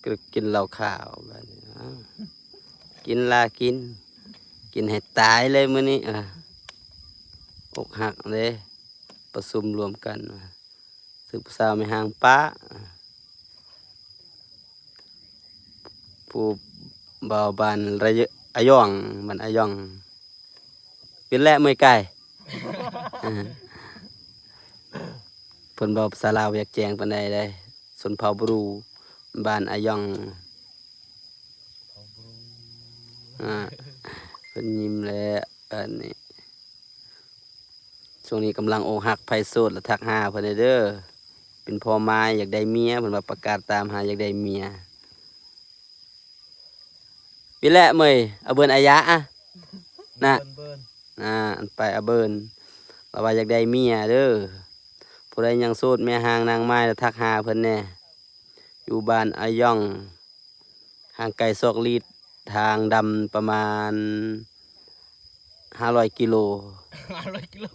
ก็กินเหล้าขาวแบบนี้กินลากิน กินให้ตายเลยมื้อนี้อกหักเลยประชุมรวมกันสืบสาวไม่ห่างป้าผู้บ่าวบานระยะอะย่องมันอะย่องเป็นแหละมื้อไก่เพิ่นบ่ภาษาลาวอยากแจ้งปานใดได้สนเผ่าบรูบ้านอะย่องเพิ่นยิ้มแล้วอันนี้ช่วงนี้กำลังอกหักไผโสดและทักหาเพิ่นเด้อเป็นพ่อไม้อยากได้เมียเพิ่นว่าประกาศตามหาอยากได้เมียพี่แหละเมยเอาเบิ่นอายะนะอันไปเอาเบิ่นว่าอยากได้เมียเด้อผู้ใดยังโสดแม่ห่างนางไม้แล้วทักหาเพิ่นแน่อยู่บ้านอาย่องห่างไกลซอกลีดทางดำประมาณ500 กิโล 500 กิโล